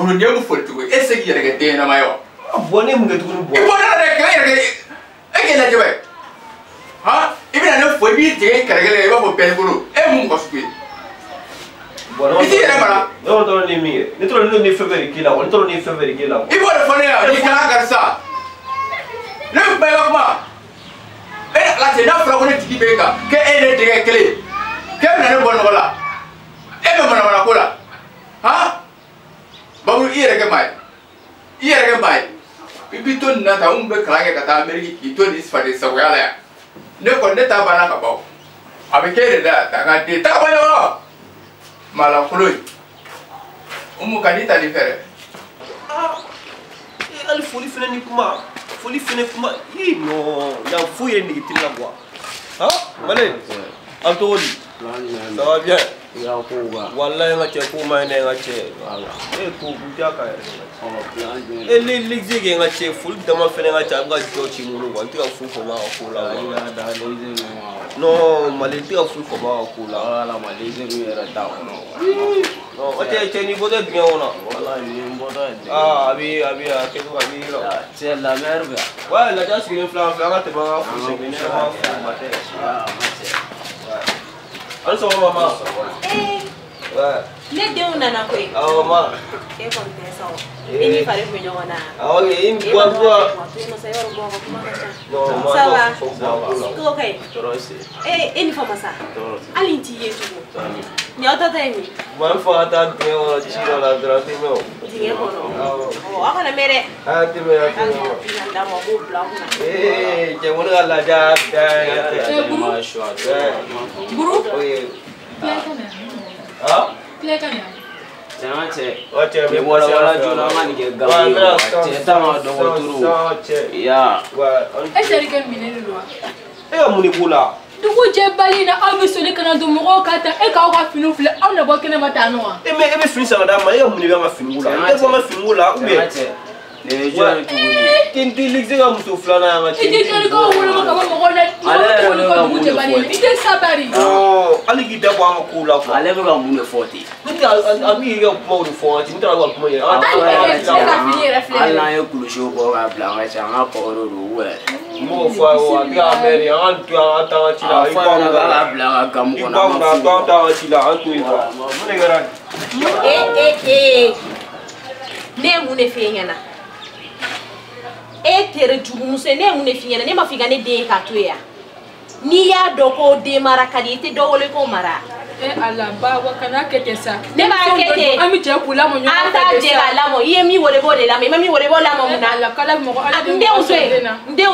buru dia mu foltu ko ese gi rega te na mayo bone mu ngetu ko ibo na rega rega e na jobe ha ibina na fo bi te karagale ba fo pe buru e mu ko sku bono iti era mara no to ni mi ni to ni feveri kila ko to ni feveri kila ibo da fo ne ni kala garsa ne ba ba ma e la te na fra ko ne tiki be ka ke e ne te kele ke na ne bono wala e be mana ko la ha babu iya ke mai bibi to na ta umbe kala ke kata ameriki ki to dis fa de sa wala ya ne ko ne ta bana ka bawo abeke da ta ga de ta ba yo mala kuloi umu kanita ni fere ali foli fene kuma no ya fuye ni kitina kwa ha male antoni ça va bien ya kuwa wallahi ngache kuma ne ngache ko butaka l'exige ngache ful dama fene ngache anga jochi mulu wanti ka fu ko ma ko la da leze no malenti ka fu ko ma ko la wala maleze mi era da no ote ni bodo bien ona wala ni bodo abi ke ko abi lo c'est la merve ouais la jas qui inflame te ba fu se bene mate also mama ouais ne denw nana koyi mama e kɔni tɛ sa o e ni fari bɛ ɲɔgɔn na ok i bua no ça va tout ok e ni fama sa hali n t'i ye tugun ni aw ta tɛ min man fa ta dingɛ kɔnɔ ci dɔ la dɔrɔn tɛ mɛn o dingɛ kɔnɔ aw kana mɛn dɛ tɛ mɛn hali n'a d'a ma o b'o bila kunna cɛmɔni ka laja buru me wala jona ngani ke gawi ce tama do turu ya Esharikan minene lo e muni bula dugu je bali na aw bi soli kana do mo ka ta e ka ka finu fle aw na bo kene mata no e be fini sa da ma e muni be ma finu bula e bo ma finu bula u be ne jona tuguni tinti ligze ga muso flana ma tinti ite ko wolo ka mo na ko dugu je bali ite sabari ali gi da ba ma kula ko ale be ga mun foti nti ami ga kuma do foti nti ra ga kuma ye ala ye kulusho bo ga bla ga cha nga ko ro we mo fa wa ga meri an tu an ta ti la i ba ga bla ga gam ko na ma ta ti la an tu i ba mo ne ga ran ne mun ne fe nyana e tere jugu muso ne mun ne fi nyana ne ma fi ga ne de ka to ya ni ya doko de mara kadi te do wole ko mara ala ba wa kana kete sa ne ba kete ami je kula mo nyoka anta je la mo ye mi wole bo de la mi wole bo la mo na ala kala mo ala nde on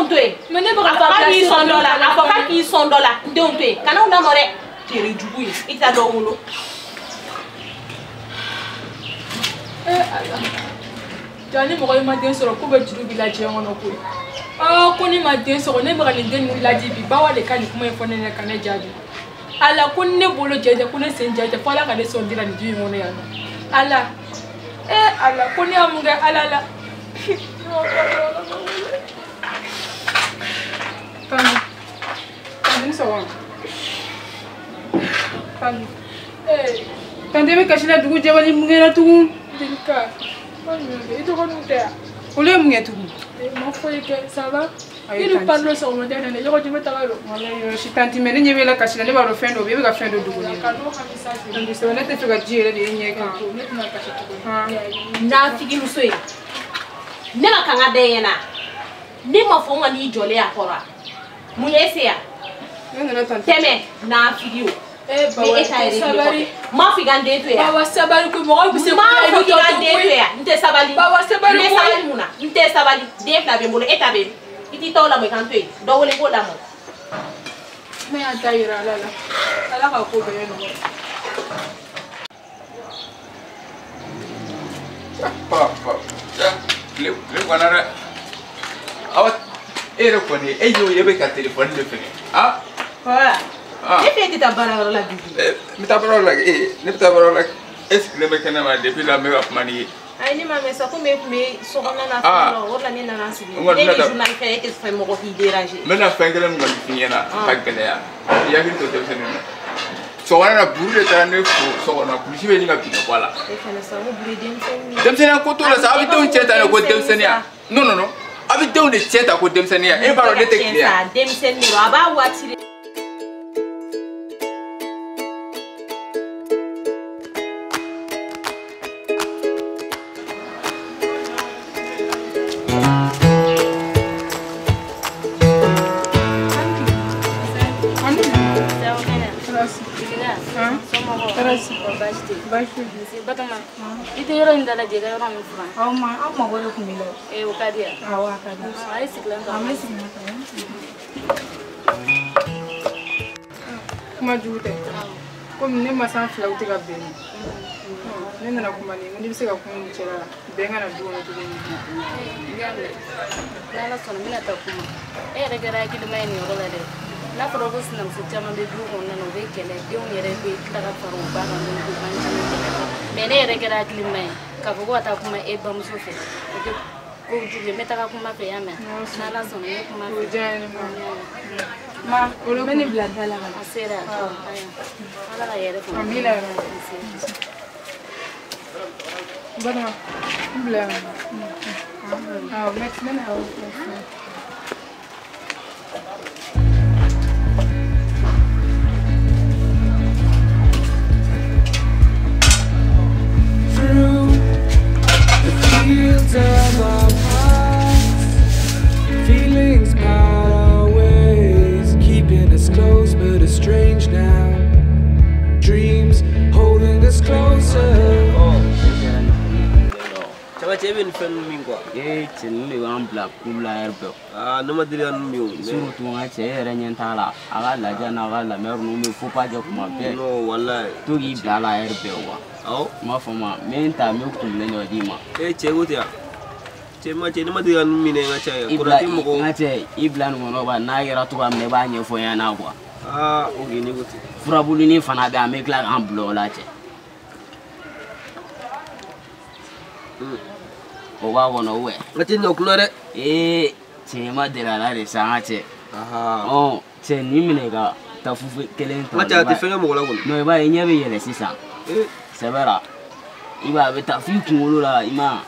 to e me ne ba ka ki $100 afoka ki $100 nde on to e kana una more tere jugu ita do wulo jani mo ko ma den soro ko be judu village ngono ko ko ni ma den soro ne ba ni den village bi ba wale kan kuma ifo ne kan jabi ala ko ne bolo jeje ko ne sen jeje fala ka de so dira ni ji ngono ya no ala ala ko ni amunga ala la kan so wa kan tande me kashina dugu jabali mungera tugu dinka itu kan udah Ule munge tugu. Ma foi que ça va. Il parle sur mon dernier. Je continue à parler. Wala shi tanti mene nyebe la kashina ne baro fendo be ga fendo dugu ni. Ndi so na te fika jire de nyeka. Na figi muso ye. Ne ma kanga de yana. Ne ma fo ngani jole akora. Mu yese ya. Teme na figi o. Sabari. Ma figa ndeto ya. Bawa sabari ko mo ko se ma figa ndeto ya. Nte sabali. Bawa sabari ko sabali muna. Nte sabali. De fla be mo eta be. Iti tola mo kan toy. Do wole ko da mo. Me ataira la. Ala ka ko be no. Papa. Le wanara. Awat ere ko ni eyo yebe ka telephone le fene. Ah? Voilà. Ne fais ta barre la bibi. Mi ta barre la ne ta barre la est-ce que le mec n'a pas depuis la meilleure manie. Ai ni mama sa ko me so ko na na wala ni na sibi. Ne journal fait que fait mo ko déranger. Mais na fengele mo ngi fini na fagale ya. Ya ki to te fene. So wana na buru ta ne so wana kushi be ni ga bi kwala. Dem senia ko to la sa abi don cheta ne ko dem senia. No. Abi don de cheta ko dem senia. E ba ro de te clear. Dem senia aba wati. Itu orang yang dalam jaga orang Muslim. Amma boleh kumila. Ukadia. Ukadia. Ayo siklan. Kuma jute. Comme ne ma san fila uti ka beni. Ne nana kuma ni ndi bise ka kuma cera benga na duwo to ni. Lala sona mina ta kuma. Regara ki dum ni oro la de. La provo sinam se chama be du on na be kele de on yere be daga faru ba na ndu ban chama. Mene regara ki limai. Ka go ata kuma e ba muso fe. Ko ju meta ka kuma fe ya me. Lala sona ne kuma ma olo meni blanda la ma sera ala la yere ko mila bana bla next mena through the fields of our past, feelings close but it's strange now. Dreams holding us closer. Chama cheben fen mingwa. Chen le wan black kula erbe. Nama dirian miu. Suru tunga che renyentala. Aga la jana aga la mer no me faut pas dire comment faire. No wallahi. To gi blala erbe wa. Au. Ma fama menta me kumle no dima. Chegutia. Chema che nama dirian mine ngacha ya. Kurati mo ko. Ngache iblan ngono ba na yera to ba me ba nye fo ya na kwa. Okay ni guti. Furabulu ni fana be ame kla en blo la che. O wa wono we. Ngache no klore. Chema de la de sa che. Oh, che ni mine ga ta fu kelen to. Ngacha te fenga mo la gon. No ba nyebe yele sisa. Sebera. Iba be ta fi kungolo la ima.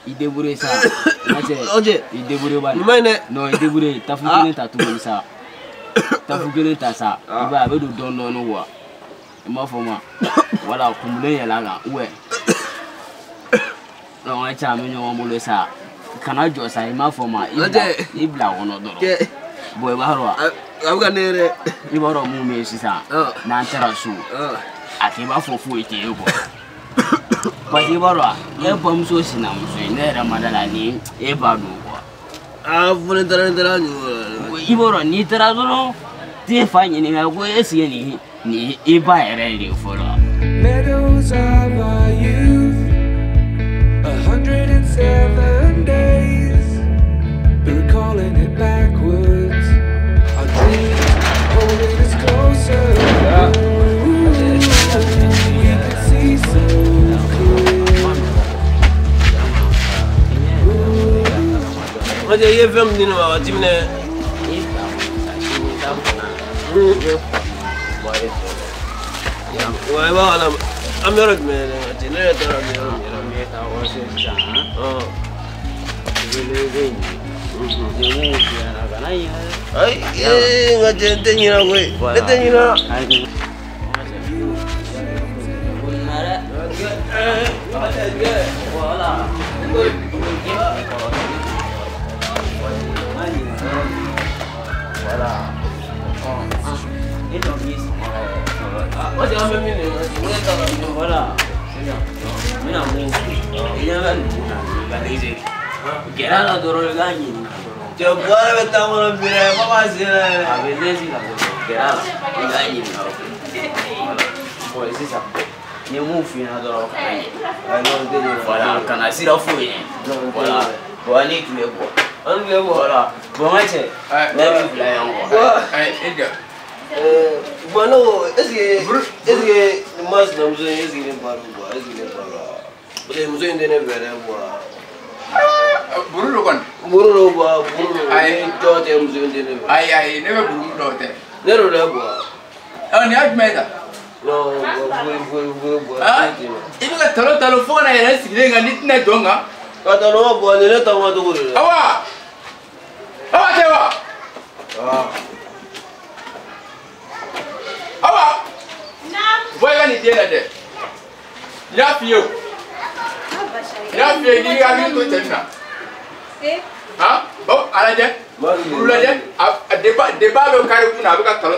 Idebure sa. Ngache. Oje. Idebure ba. Ni maine. No idebure ta fu kelen ta tu sa. Ta fu kelen ta sa. Iba be do don no wa. Ima foma. Wala kumule ya la ga we. No acha me nyo mo le sa. Kana jo sa ima foma. Ibla wono doro. Boy ba ro. Abuga nere. Iba ro mu me sisa. Na ntera su. Ati ba fofu ite ego. Pati baro ya bom so sinam so ne ramadala ni e ba do ko fulen tara ni iboro ni tara do ti fa ni ni ko esi ni e ba ere ri folo. Meadows of our youth, 107 days, recalling it backwards, our dreams holding us closer. We can see so Oje ye fem dinu ma timne. Wa ba ala amero me ne tara me ta o se sa. Ai ngaje tenyina koi. Tenyina. Wala. Voilà. Et donc ici. Moi j'ai un peu mieux. Voilà. C'est ça. Mais non, il y a un organisé. Quera la doro le gagni. Tu vois le temps on vient pas passer là. Avec les îles. Quera le gagni. Voilà. C'est ça. Ni mu fina doro. Voilà, kana sira fouille. Voilà. Voilà ni tu le vois. On le voit là. Bon, c'est. Bueno, es que más no sé es que para museo de nevera Buru kon. Buru ai to te museo de nevera. Ai nebe buru do te. Nero la boa. ni ajmeda no ibi ka talo fo na yɛrɛ sigilen kan ni tɛna jɔ n kan ka talo bɔ ne taama cogo de la awa tɛ wa awa bɔ i ka nin den na dɛ n y'a f'i ye o n y'a f'i ye n'i hakili to cɛ nin na bon a lajɛ olu lajɛ a débat bɛ kari kun na a bɛ ka talo a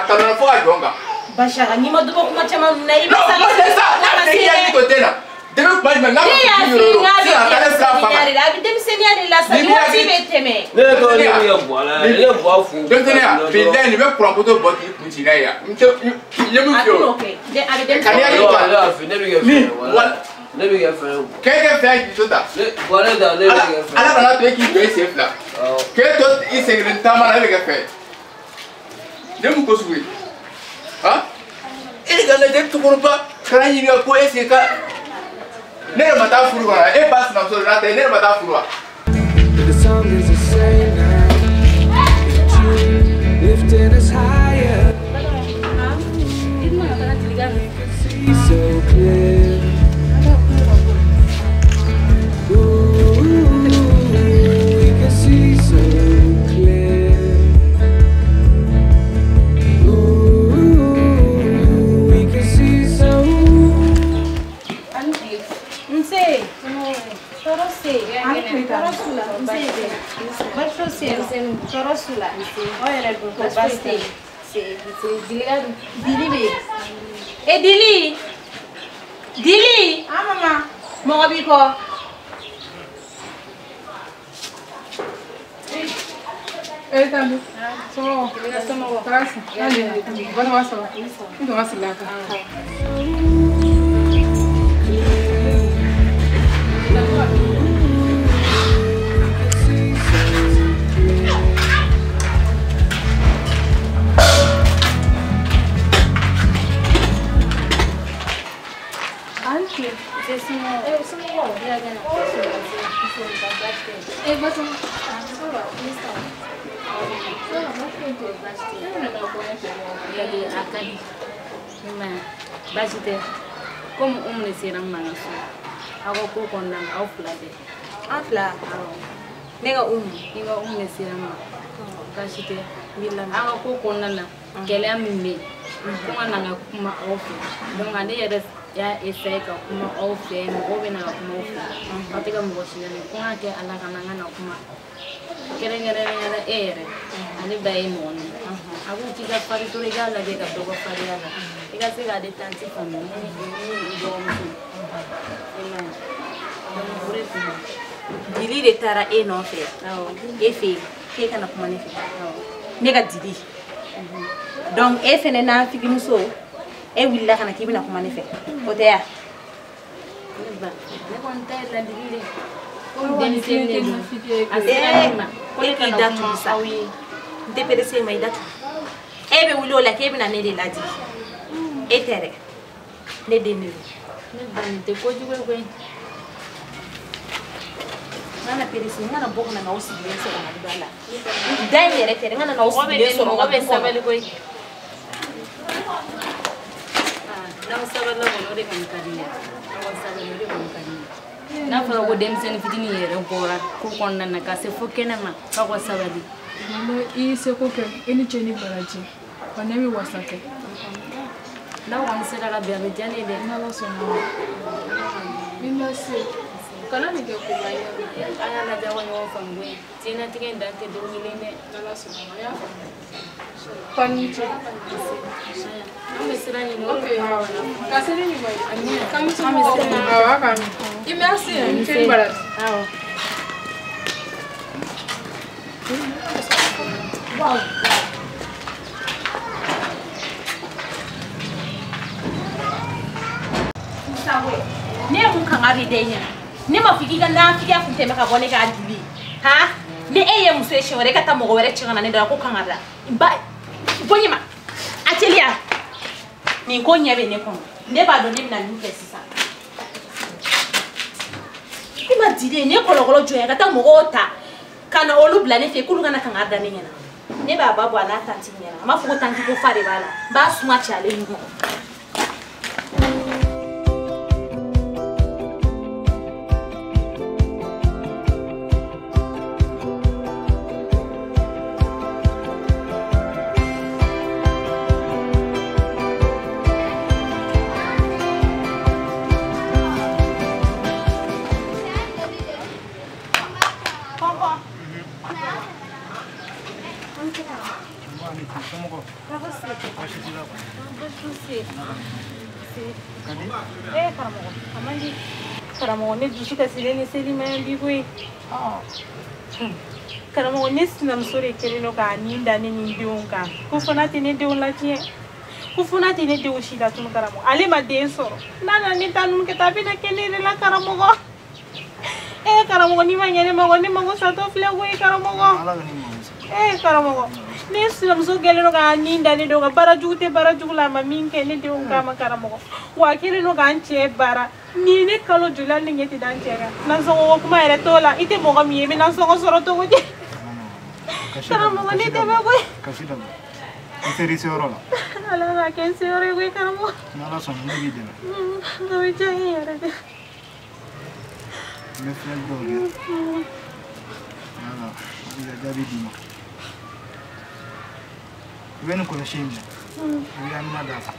talona fo ka jɔ n kan Bashara ni ma dubo kuma caman na i bɛ sa non c'est ça n'a f'i ye to den na depuis kuma jumɛn n'a ma f'i ye yɔrɔ si a ka ne fila fa ma a bɛ denmisɛnniya de la sa waati bɛ tɛmɛ ne ko ne bɛ bɔ a la ne bɔ a fu denmisɛnniya bilayi nin bɛ kuran poto bɔ k'i kun ci n'a ye yan n ye min f'i ye o a bɛ denmisɛnniya ne bɛ kɛ fɛn ne bɛ kɛ fɛn k'e kɛ fɛn k'i to ta bɔn ne da ne bɛ kɛ fɛn ala kana to e k'i jɔ i sen fila k'e to i sen kelen taama na e bɛ kɛ fɛn ne mun ko sugu ye e ka lajɛ cɛkɔrɔba kana ɲininka ko est-ce que ka ne yɛrɛ ma taa furu wa e ba sinamuso n'a tɛ ne yɛrɛ ma taa furu wa. The song is the same now. In June, lifting us higher. We can see so clear. Ooh, we can see so clear. Ooh, we can see so. Dili mama mɔgɔ b'i kɔ Tandu. Somos. Gracias. Bueno, vas a ver. No vas a la Bajite, como ne sera mangaso. Ako ko konna au flade. Afla. Nega Inga ne sera ma. Bajite, bila. Ako ko konna na. Kele amime. Kuma nanga kuma ofu. Donc ande ya essaye ka kuma ofu, mo bena kuma ofu. Ateka mo shile kuma ke ala kana ngana kuma. Kere ere. Ani bai mo ni. Ako tika pari to regala de ka dogo pari ala. Ika se ga de tanti famille ni do mo. Dili de tara e no fe. E fe ke kana kuma ne fe. Nega dili. Donc e fene na figi muso e willa kana kibina kuma ne fe. O te ya. Ne kon tay la dili. Den sene na figi Asema ko ki datu sa. Nte perese mai datu. E be wulo la ke bina ne de ladi. E tere. Ne de ne. Ne ban te ko juwe ko. Ngana perese ngana boko na ngausi bilense na dala. Dai yere tere ngana ngausi bilense so ngo be sabali ko. Na sabala mo de kan kariya. Awa sabala de kan kariya. Na fara ko demsen fitini yere bora ko konna na ka se fokena ma ka ko sabali. Mama I se ko ke ini cheni baraji. Wanemi wasake. Na wan se daga biya be jane de. Na la so na. Mina se. Kana ni ke ko mai. Aya na jawa yo fangwe. Tina tike ndante do milene. Na la so na ya. Paniche. Ame sira ni no. Okay. Kasere ni boy. Kami so Ame mo. sira. Ah, kan. Ime asi. Cheni baraji. Wow. Sawe. Ne mun kan ari de yin. Ne ma figi ga na figi akun te maka bone ga dili. Ha? Ne eye muso shi wore ka ta mo wore chingana ne da ko kan ara. Ba bonyi ma. Atelia. Ni ko nyebe ne ko. Ne ba do ne na ni ke sisa. Ima dile ne ko lo jo ya ka ta mo ota. Kana olu bla ne fe kulu kana kan ada ne nyana. ne b'a ba bɔ a n'a tanti ɲɛna a m'a fɔ ko tanti ko fa de b'a la n b'a suma cɛ ale ɲɔgɔn. Karamɔgɔ ne dusu kasilen ni selimaya b'i koyi karamɔgɔ ne sinamuso de kelen don k'a nin da ne ni denw kan ko fana tɛ ne denw latiɲɛ ko fana tɛ ne denw si latunu karamɔgɔ ale ma den sɔrɔ n'a nana ne ta ninnu kɛ taa a bɛna kɛ ne de la karamɔgɔ karamɔgɔ n'i ma ɲɛ ne ma ko ne mago satɔ filɛ koyi karamɔgɔ karamɔgɔ ne sinamuso kelen don k'a nin da ne don ka baarajugu tɛ baarajugu la a ma min kɛ ne denw kama karamɔgɔ wa a kelen don k'an cɛ baara ni ne kalo joli hali ni ɲɛ tɛ da n cɛ kan nansɔngɔ kuma yɛrɛ t'o la i tɛ mɔgɔ min ye i bɛ nansɔngɔ sɔrɔ cogo di karamɔgɔ ne tɛmɛ koyi i seri se yɔrɔ la ala k'a kɛ n se yɔrɔ ye koyi karamɔgɔ n'ala sɔnna ne b'i dɛmɛ o bɛ diya n ye yɛrɛ de n bɛ filɛli dɔw kɛ ala i ka jaabi d'i ma i bɛ nin kɔlɔsi in minɛ i bɛ amina d'a kan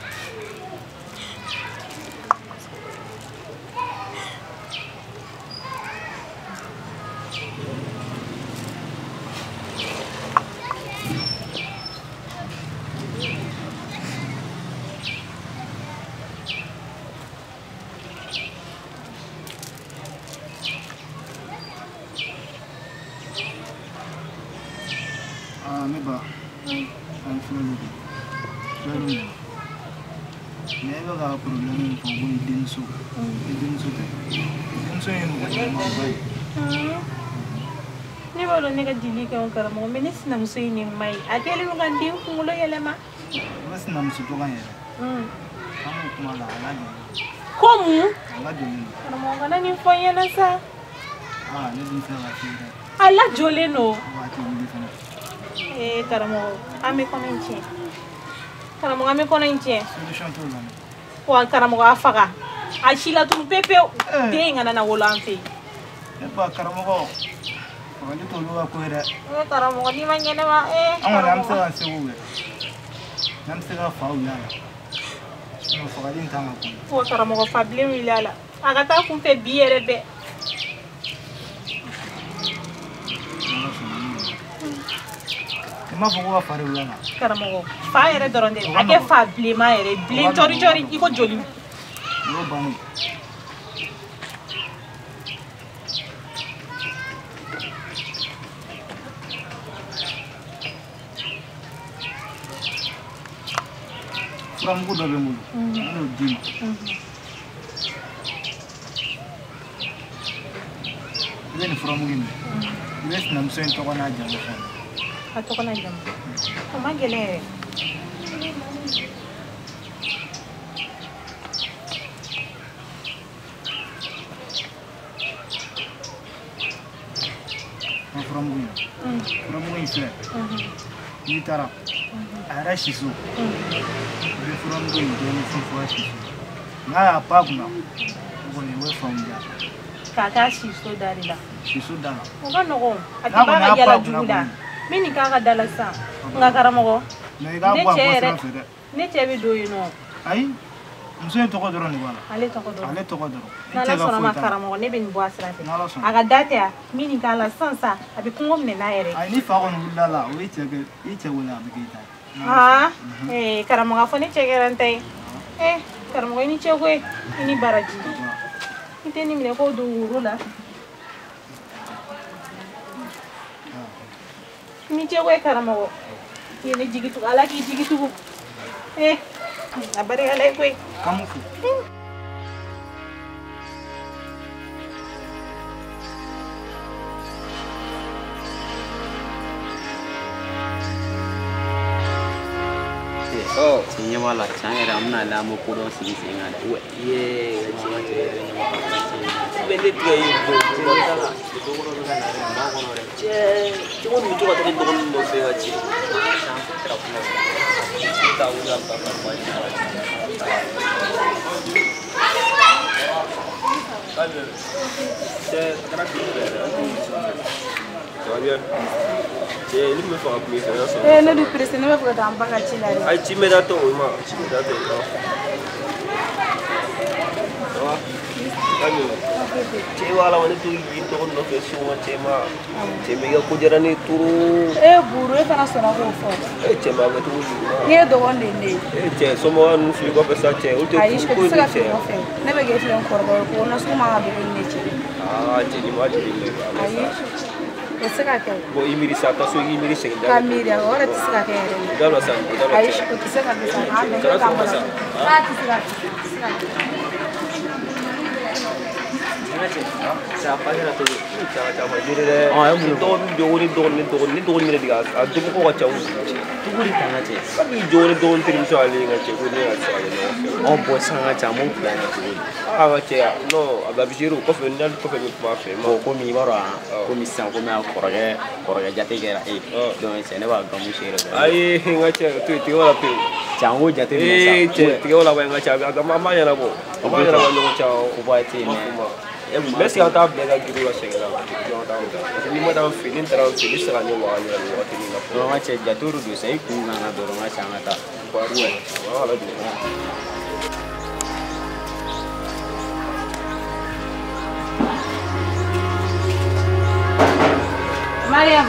ne ba an filɛli kɛ filɛli minɛ mais e bɛ ka problème min fɔ ko i denmuso tɛ denmuso ye mɔgɔ ɲɛnɛmanba ye ne b'a dɔn ne ka dili kɛ o karamɔgɔ mais ne sinamuso ye nin ma ye a kɛlen don ka n den kunkolo yɛlɛma i bɛ sinamuso tɔgɔ yɛrɛ an b'o kuma la a lajɔlen ko mun a lajɔlen don karamɔgɔ kana nin fɔ n ɲɛna sa ne dun filɛ ka f'i dɛ a lajɔlen don waati wuli fana karamɔgɔ an bɛ kɔnɔ in tiɲɛ karamɔgɔ an bɛ kɔnɔ in tiɲɛ solution t'o la wa karamɔgɔ a faga a si la tunu pepewu den in kana na wolo an fɛ yen ne ba karamɔgɔ fagali t'olu ka ko ye dɛ karamɔgɔ n'i ma ɲɛnɛma an kɔni an bɛ se ka segu kɛ n'an bɛ se ka fa wuli a la sinon fagali in t'an ka ko ye wa karamɔgɔ fa bilen wuli a la a ka taa kun fɛ bi yɛrɛ bɛɛ ma fɔ ko ka fa de wuli a la karamɔgɔ fa yɛrɛ dɔrɔn tɛ a kɛ fa bilenma yɛrɛ bilen cɔri cɔri i ko joli y'o bannen furamugu dɔ bɛ n bolo n b'o d'i ma i bɛ nin furamugu in minɛ i bɛ sinamuso in tɔgɔ n'a jamu fɔ a tɔgɔ n'a jamu o man gɛlɛn yɛrɛ furamugu in filɛ n'i taara a yɛrɛ siso i bɛ furamugu in dɔɔni funfun a siso n'a y'a pan a kunna o kɔni o bɛ faamuya k'a k'a siso da de la siso da la o ka nɔgɔn a tɛ b'a ka yala jugu la min nin k'a ka da la sisan nka karamɔgɔ ne cɛ bɛ don yen nɔ ayi muso in tɔgɔ dɔrɔn de b'a la ale tɔgɔ dɔrɔn n'ala sɔnna ma karamɔgɔ ne bɛ nin bɔ a sira fɛ a ka da tɛ yan min nin k'a la sisan a bɛ kungo minɛ n'a yɛrɛ ayi ni fa kɔni wulila la o ye cɛ wele a bɛ kɛ i ta ye karamɔgɔ a fɔ ne cɛ kɛra n ta ye karamɔgɔ i ni cɛ koyi i ni baraji i tɛ nin minɛ k'o don woro la i ni cɛ koyi karamɔgɔ i ye ne jigi tugu ala k'i jigi tugu a barikala ye koyi Tiɲɛ b'a la tiɲɛ yɛrɛ an bɛna lamɔ ko dɔ sigi sen kan dɛ. Mais ne tigɛ y'i bon cɛ cogo min to ka taa dɔgɔnin dɔ fɛ ka ci ne du pressé ne bɛ fɛ ka taa n ba ka ci la dɛ. Ai ci me da to ma ci me da to cɛ wala wani to yi dɔgɔnin dɔ fɛ so ma cɛ ma cɛ mi ka ko diyara ne turu buru e fana sɔnna k'o fɔ. cɛ ma kɛ cogo di ne ye dɔgɔnin de ne ye. cɛ somɔgɔ ninnu fili kɔfɛ sa cɛ olu tɛ ayi o ko tɛ se ni ka cɛ fili o fɛ ne bɛ kɛ filɛ n kɔrɔkɛ ko nasugu man ka dogo ni ne cɛ. cɛ nin ma jigin ne ayi o tɛ se ka kɛ. bon i miiri sa taa so i miiri segin ka miiri o yɛrɛ tɛ se ka kɛ yɛrɛ. dabila sa ayi o tɛ se ka kɛ sa k'an bɛn k'an bala n'a tɛ se ka kɛ. Saya pasti nak tu, cara jadi deh. Itu dogoni ni dia. Ada buku kacau. Tu guri tanga cɛ. Tapi dogon terus soalnya ngaji guni ngaji. Bos sangat camu plan tu. Ngaji ya. No, agak biru. Kau final ni maaf. Ko mi baru ko mi san ko mi kɔrɔkɛ jate kɛra donc c'est ne b'a gamu sere. Ayi ngaji tu tiga wala tu. Jango jate ni sa. Tiga wala yang ngaji agak mama yang labo. Mama yang labo nyong cau. O ba ti mais mais si on t'a bien la gueule c'est là parce que ni moi dans fini dans fini ça ni wa ni wa ni na ko ma cɛ jaturu do sai kun na do ma sanga ta wala do Mariam.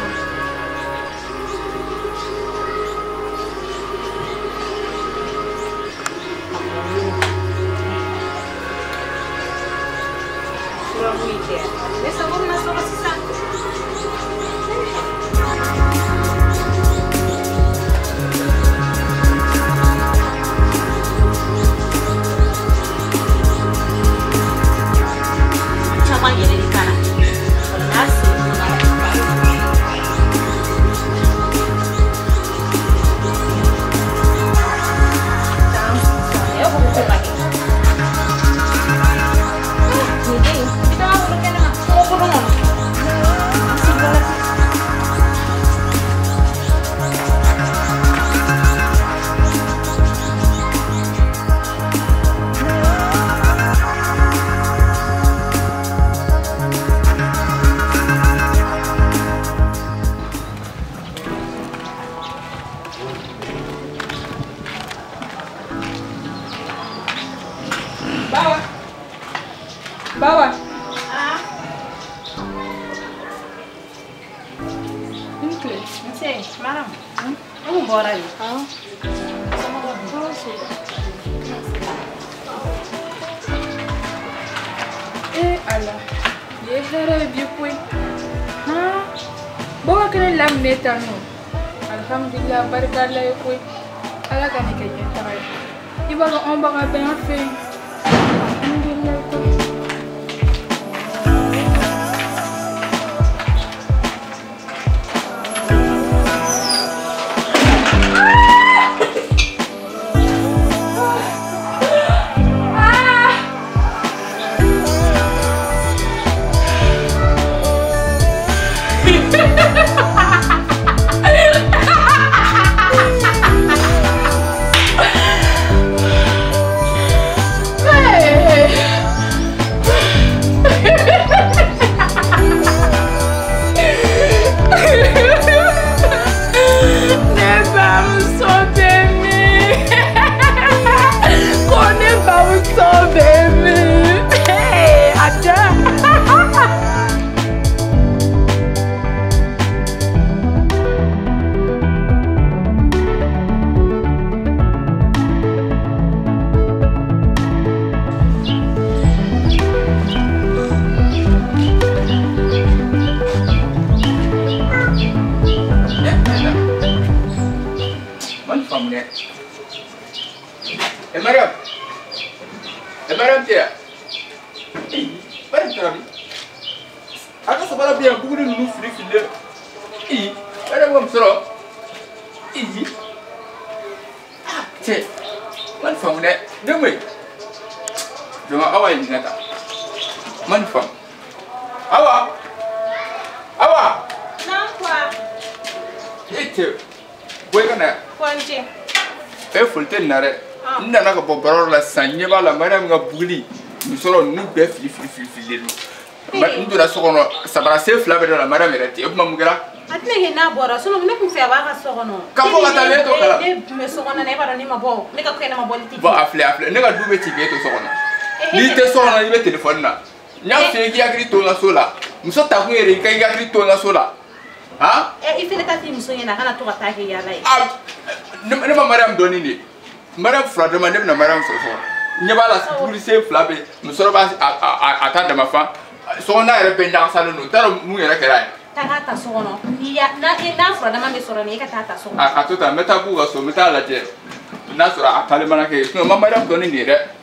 Bawa. Ini Nse, maram. Kamu bora ni? Allah. Dia hara dia pun. Bawa kena lam neta no. Alhamdulillah barakallah ya pun. Ala kan ikanya tarai. Iba ko on baka banyak fe. Alhamdulillah ko. Madame Pierre. Madame Pierre. Aka sabara bien beaucoup de nous filer. Madame Wamsoro. Cek, man fam ne, demi. Jangan awal ni kata. Man fam. Awak. Nampak. Itu. Boleh kan? Kunci. Fulte nare. Nda na ka bobaro la sanye ba la mara nga buli. Musoro nu be fi. Ba ndura sokono sabara se fla be la mara merati. E kuma mugera. Atne hina bora solo ne kun fe ba ka sokono. Ka fo ka tale to kala. Ne me sokono ne ba ni mabo. Ne ka kwena mabo ti. Ba afle. Ne ka dube ti be to sokono. Ni te sokono ni be telephone na. Nya fe ki agri to la sola. Muso ta ku yere ka agri to la sola. Ha? Ifele ta ti muso yana kana to ka ta ke ya lai. Ne ma maram doni ni. Maram fra de mandem na maram so so. Nya ba la police fla be. Muso ba ata da mafa. So na ere be na salo no. Taro mu yere kera. Ta sokono. Ni ya na fra da mambe soro ni ka ta sokono. Atota meta ku ga so meta la je. Na sura atale mana ke. No ma maram doni ni re.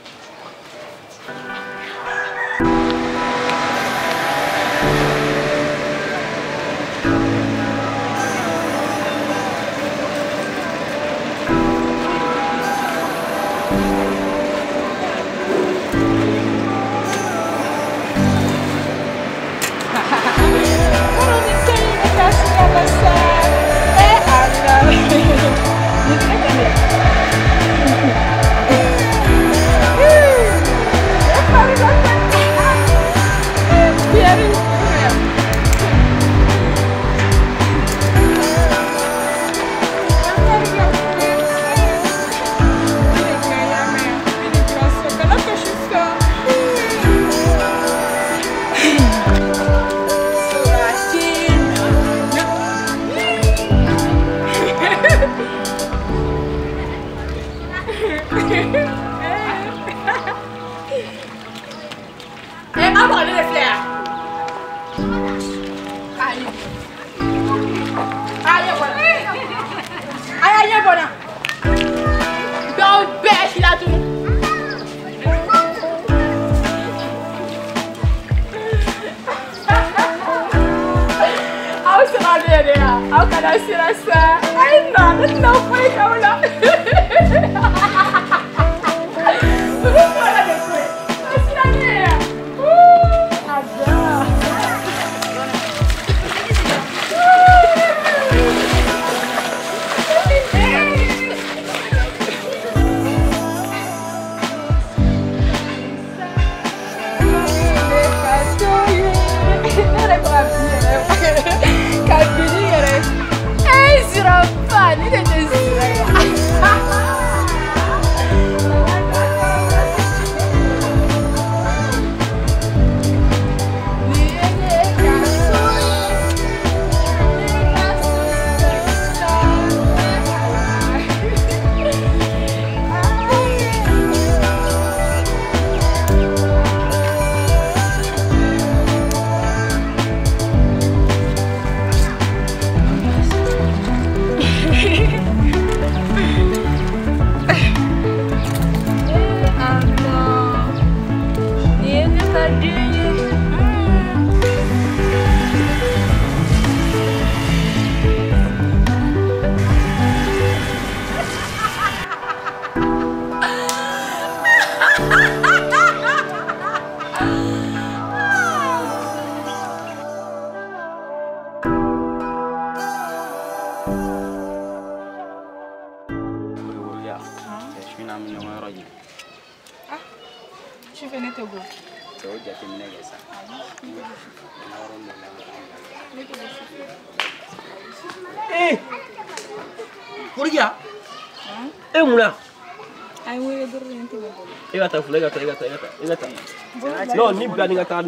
No, ni planning ata.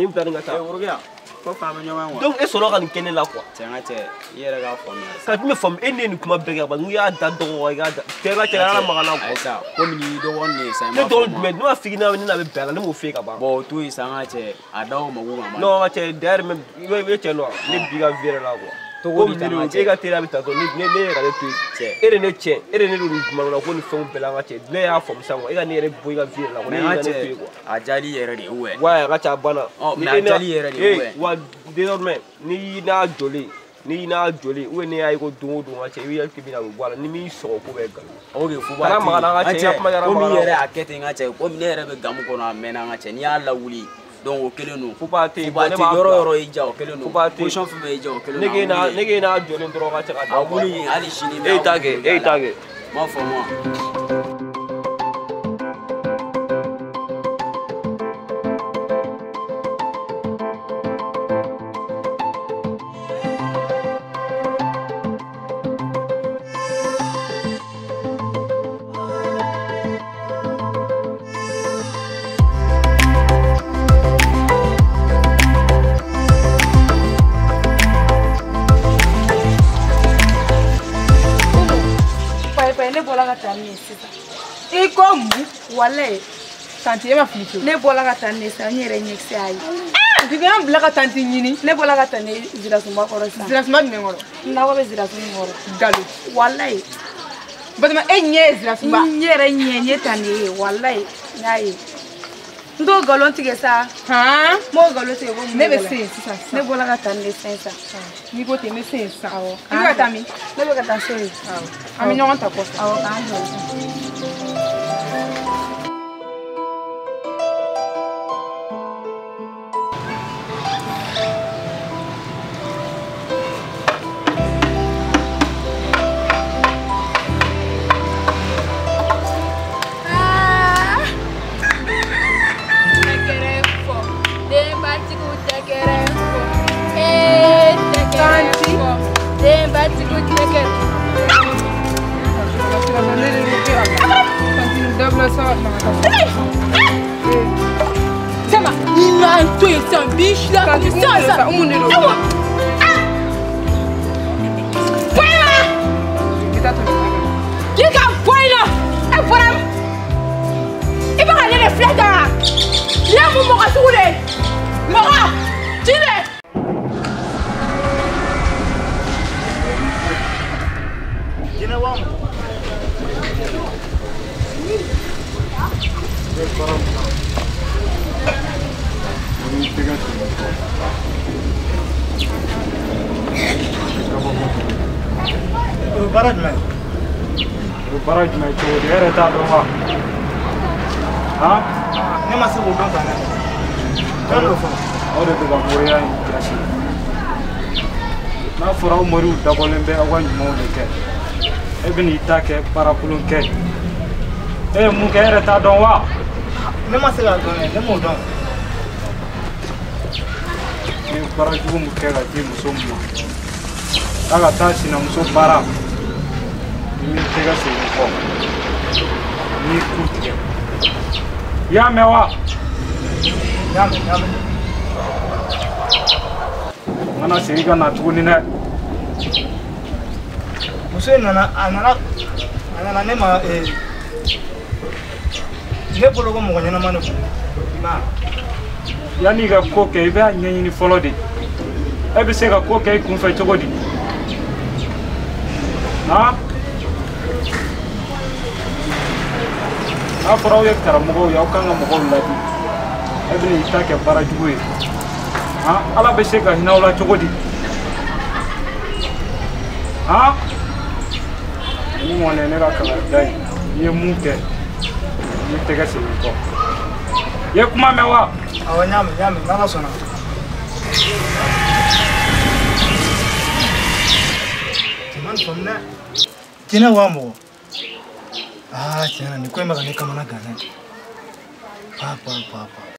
Donc e solo kan kene la quoi. Tiens, yere ga fo mi. Ka mi fam ene ni kuma bega ba nguya da do ga da. Tera la magana ko. Aisa, ko mi do wonni sai ma. Ne do me no afigina ni na be bela ne mo fe ka ba. Bo tu isanga che adawo maguma ma. No, che der me we che no. Ni biga vere la quoi. To go ni e ga tera bita to ni ga le tu che. Ere ne ru ma na ko ni fo bela ga che. Ne ya fo msango. E ga ne ere bo ga vere la ko ni ga ne fe quoi. Ajali yere de we. Wa ga cha bana. Oh, me ajali yere de we. Wa désormais ni na joli ni n'a joli ou ne ayi ko dongo dongo cɛ i bɛ k'i bɛna bɔ a la ni min sɔgɔ ko bɛ nkalon. Ok fu ba. Kana magana an ka cɛ ya kuma yɛrɛ magana. magana. Komi yɛrɛ a kɛ ten n ka cɛ komi ne yɛrɛ bɛ gamu kɔnɔ a mɛnna n ka cɛ n'i y'a lawuli donc o kelen don. Fu ba tɛ yɔrɔ y'i ja o kelen don. Fu ba tɛ position fɛn fɛn y'i ja o kelen don. ne k'e n'a jɔlen dɔrɔn ka cɛ ka taa. A wuli hali sini. E ta kɛ e ta kɛ. M'a fɔ ma. I ko mu walahi tanti e ma fili to ne bola ka tan ne sa n yɛrɛ ɲɛkisɛ ayi digan bila ka tanti ɲini ne bola ka tan ne zirasuma kɔrɔ sa zirasuma jumɛn kɔrɔ nakɔ bɛ zirasuma kɔrɔ galo walahi batoma e ɲɛ ye zirasuma n yɛrɛ ɲɛ tan ne ye walahi n y'a ye n t'o galon tigɛ sa n m'o galon tigɛ ko mun ne bɛ se yen sisan ne bola ka tan ne sen sa n'i ko ten n bɛ se yen sisan awɔ i bɛ ka taa min ne bɛ ka taa so yen an bɛ ɲɔgɔn ta kɔfɛ awɔ k'an jɔ Sama, il a un truc, c'est un biche là, comme ça. Qui est là? Il va aller les flèches là. Là, vous m'aurez saoulé. Mora, tire. Baraj mai to da yare ta don ha ne ma se ko don kana kan do fa o de ba mo ya ya shi na fura umaru da bolen be awan mo de ke e bin ita ke para kulun ke e mu ke yare ta don wa ne ma se ga don ne mo don ni baraj mu ke ga ti musumma aga ta shi na muso para ni tega se ko ni kutte ya mewa ya me mana se ga na tuni ne muso ana ne ma ne bolo ko mo nyana manu ma ya ni ga ko ke be anyi ni follow de e be se ga ko ke kun fa chogodi ha afro ye karamogo ya kanga mogo ladi ebni itake bara juwe ha ala be se ga hinawla chogodi ha ni mo ne ga kala dai ye muke ni tega se ko ye kuma mewa awanyam nyam nana sona man somna kina wa mo ah tiana ni kwema kana kama na gana papa